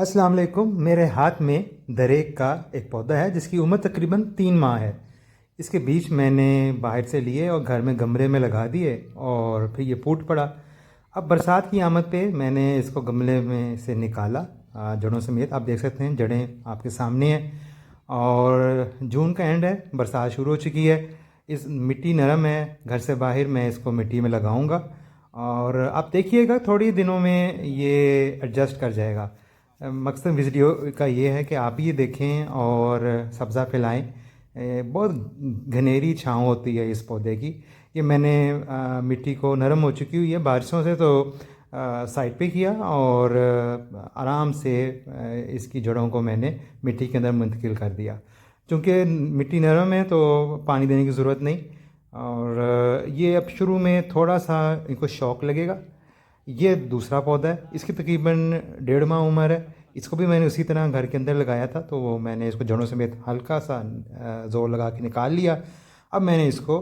अस्सलाम वालेकुम। मेरे हाथ में दरेक का एक पौधा है जिसकी उम्र तकरीबन 3 माह है। इसके बीज मैंने बाहर से लिए और घर में गमले में लगा दिए और फिर ये फूट पड़ा। अब बरसात की आमद पे मैंने इसको गमले में से निकाला, जड़ों समेत। आप देख सकते हैं जड़ें आपके सामने हैं और जून का एंड है, बरसात शुरू हो चुकी है। इस मिट्टी नरम है, घर से बाहर मैं इसको मिट्टी में लगाऊंगा और आप देखिएगा थोड़ी दिनों में ये एडजस्ट कर जाएगा। मकसद वीडियो का ये है कि आप ये देखें और सब्ज़ा फैलाएं। बहुत घनेरी छाँव होती है इस पौधे की। ये मैंने मिट्टी को नरम हो चुकी हुई है बारिशों से, तो साइड पे किया और आराम से इसकी जड़ों को मैंने मिट्टी के अंदर मुंतकिल कर दिया। चूँकि मिट्टी नरम है तो पानी देने की ज़रूरत नहीं। और ये अब शुरू में थोड़ा सा इनको शौक लगेगा। ये दूसरा पौधा है, इसकी तकरीबन 1.5 माह उम्र है। इसको भी मैंने उसी तरह घर के अंदर लगाया था, तो वो मैंने इसको जड़ों समेत हल्का सा ज़ोर लगा के निकाल लिया। अब मैंने इसको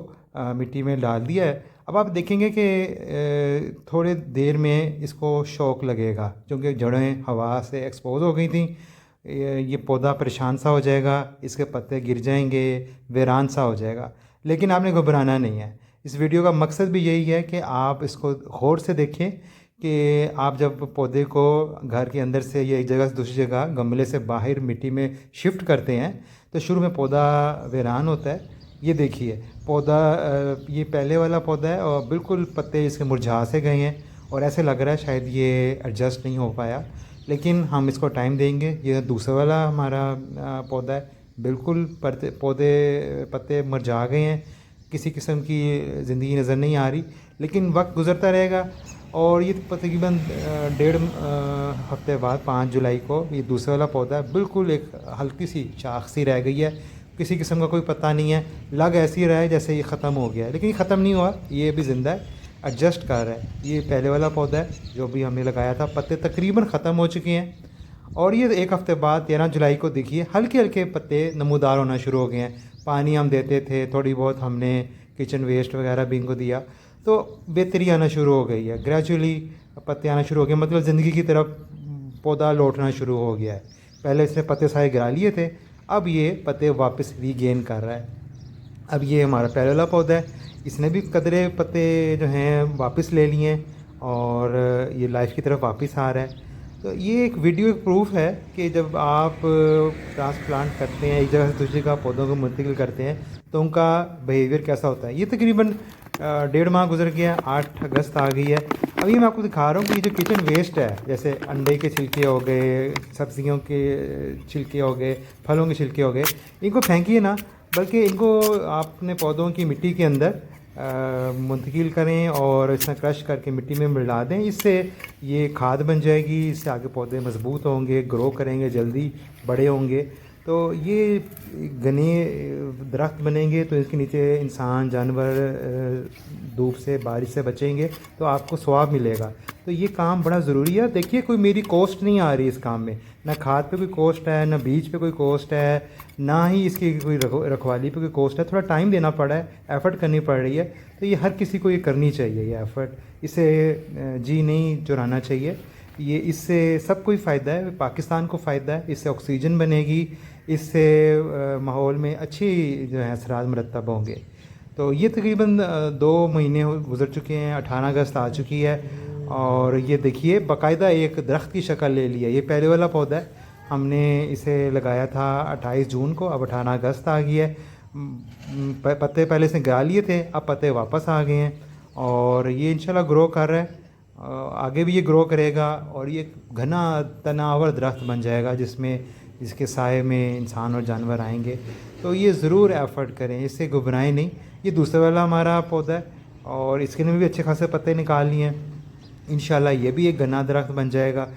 मिट्टी में डाल दिया है। अब आप देखेंगे कि थोड़े देर में इसको शौक लगेगा, क्योंकि जड़ें हवा से एक्सपोज हो गई थी। ये पौधा परेशान सा हो जाएगा, इसके पत्ते गिर जाएंगे, वीरान सा हो जाएगा। लेकिन आपने घबराना नहीं है। इस वीडियो का मकसद भी यही है कि आप इसको गौर से देखें कि आप जब पौधे को घर के अंदर से या एक जगह से दूसरी जगह गमले से बाहर मिट्टी में शिफ्ट करते हैं तो शुरू में पौधा वीरान होता है। ये देखिए पौधा, ये पहले वाला पौधा है और बिल्कुल पत्ते इसके मुरझा से गए हैं और ऐसे लग रहा है शायद ये एडजस्ट नहीं हो पाया, लेकिन हम इसको टाइम देंगे। ये दूसरा वाला हमारा पौधा है, बिल्कुल पत्ते मुरझा गए हैं, किसी किस्म की ज़िंदगी नज़र नहीं आ रही। लेकिन वक्त गुज़रता रहेगा और ये तकरीबन 1.5 हफ्ते बाद 5 जुलाई को ये दूसरा वाला पौधा बिल्कुल एक हल्की सी शाख सी रह गई है, किसी किस्म का कोई पता नहीं है। लग ऐसी रहा है जैसे ये ख़त्म हो गया है, लेकिन ये ख़त्म नहीं हुआ, ये भी ज़िंदा है, एडजस्ट कर रहा है। ये पहले वाला पौधा है जो भी हमने लगाया था, पत्ते तकरीबन ख़त्म हो चुके हैं। और ये 1 हफ़्ते बाद 13 जुलाई को देखिए हल्के हल्के पत्ते नमूदार होना शुरू हो गए हैं। पानी हम देते थे, थोड़ी बहुत हमने किचन वेस्ट वगैरह भी इनको दिया, तो बेहतरी आना शुरू हो गई है। ग्रेजुअली पत्ते आना शुरू हो गए, मतलब ज़िंदगी की तरफ पौधा लौटना शुरू हो गया है। पहले इसने पत्ते सारे गिरा लिए थे, अब ये पत्ते वापस रीगेन कर रहा है। अब ये हमारा पहले वाला पौधा है, इसने भी कदरे पत्ते जो हैं वापस ले लिए हैं और ये लाइफ की तरफ वापस आ रहा है। तो ये एक वीडियो एक प्रूफ है कि जब आप ट्रांसप्लांट करते हैं, एक जगह से दूसरी जगह पौधों को मुंतकिल करते हैं, तो उनका बिहेवियर कैसा होता है। ये तकरीबन 1.5 माह गुजर गया, 8 अगस्त आ गई है। अभी मैं आपको दिखा रहा हूँ कि ये जो किचन वेस्ट है, जैसे अंडे के छिलके हो गए, सब्जियों के छिलके हो गए, फलों के छिलके हो गए, इनको फेंकिए ना, बल्कि इनको आपने पौधों की मिट्टी के अंदर मुंतकिल करें और इसमें क्रश करके मिट्टी में मिला दें। इससे ये खाद बन जाएगी, इससे आगे पौधे मजबूत होंगे, ग्रो करेंगे, जल्दी बड़े होंगे। तो ये घने दरख्त बनेंगे तो इसके नीचे इंसान जानवर धूप से बारिश से बचेंगे, तो आपको स्वाब मिलेगा। तो ये काम बड़ा ज़रूरी है। देखिए कोई मेरी कॉस्ट नहीं आ रही इस काम में, ना खाद पे कोई कॉस्ट है, ना बीज पे कोई कॉस्ट है, ना ही इसकी कोई रखवाली पे कोई कॉस्ट है। थोड़ा टाइम देना पड़ा है, एफ़र्ट करनी पड़ रही है, तो ये हर किसी को ये करनी चाहिए ये एफ़र्ट। इसे जी नहीं चुराना चाहिए। ये इससे सब कोई फ़ायदा है, पाकिस्तान को फ़ायदा है, इससे ऑक्सीजन बनेगी, इससे माहौल में अच्छी जो है असरात मरतब होंगे। तो ये तकरीबन 2 महीने गुजर चुके हैं, 18 अगस्त आ चुकी है और ये देखिए बाकायदा एक दरख्त की शक्ल ले लिया। ये पहले वाला पौधा है, हमने इसे लगाया था 28 जून को, अब 18 अगस्त आ गई है। पत्ते पहले से गिरा लिए थे, अब पत्ते वापस आ गए हैं और ये इंशाल्लाह ग्रो कर रहा है। आगे भी ये ग्रो करेगा और ये घना तनावर दरख्त बन जाएगा जिसके साए में इंसान और जानवर आएंगे। तो ये ज़रूर एफ़र्ट करें, इससे घबराएं नहीं। ये दूसरा वाला हमारा पौधा है और इसके लिए भी अच्छे खासे पत्ते निकाल लिए हैं। इंशाल्लाह ये भी एक घना दरख्त बन जाएगा।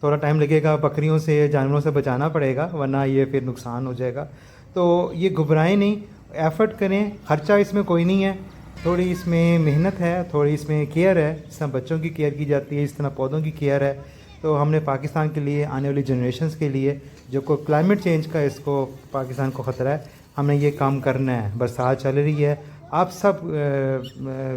थोड़ा टाइम लगेगा, बकरियों से जानवरों से बचाना पड़ेगा, वरना ये फिर नुकसान हो जाएगा। तो ये घबराएं नहीं, एफ़र्ट करें, ख़र्चा इसमें कोई नहीं है। थोड़ी इसमें मेहनत है, थोड़ी इसमें केयर है, जिस तरह बच्चों की केयर की जाती है इस तरह पौधों की केयर है। तो हमने पाकिस्तान के लिए, आने वाली जनरेशन्स के लिए, जो को क्लाइमेट चेंज का इसको पाकिस्तान को ख़तरा है, हमने ये काम करना है। बरसात चल रही है, आप सब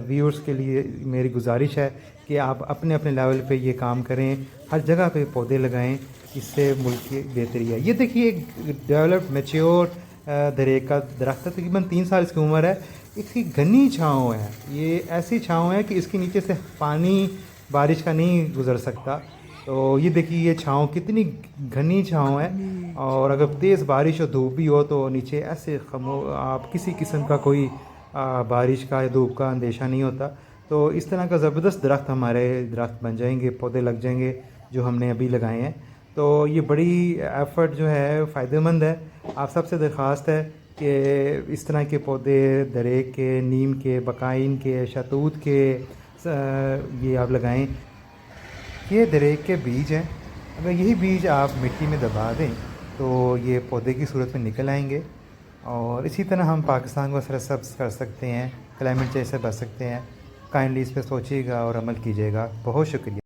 व्यूअर्स के लिए मेरी गुजारिश है कि आप अपने अपने लेवल पे ये काम करें, हर जगह पे पौधे लगाएं। इससे मुल्क की बेहतरी है। ये देखिए एक डेवलप्ड मैच्योर दरेक का दरख्त है, तकरीबन 3 साल इसकी उम्र है। इसकी घनी छाँव है, ये ऐसी छाँव है कि इसके नीचे से पानी बारिश का नहीं गुज़र सकता। तो ये देखिए ये छाँव कितनी घनी छाँव है, और अगर तेज़ बारिश और धूप भी हो तो नीचे ऐसे आप किसी किस्म का कोई बारिश का या धूप का अंदेशा नहीं होता। तो इस तरह का ज़बरदस्त दरख्त हमारे दरख्त बन जाएंगे, पौधे लग जाएंगे जो हमने अभी लगाए हैं। तो ये बड़ी एफ़र्ट जो है फ़ायदेमंद है। आप सबसे दरख्वास्त है कि इस तरह के पौधे दरेक के, नीम के, बकाइन के, शहतूत के ये आप लगाएं। ये दरेक के बीज हैं, अगर यही बीज आप मिट्टी में दबा दें तो ये पौधे की सूरत में निकल आएंगे, और इसी तरह हम पाकिस्तान को सरसब्ज़ कर सकते हैं, क्लाइमेट चेंज से बच सकते हैं। काइंडली इस पर सोचिएगा और अमल कीजिएगा। बहुत शुक्रिया।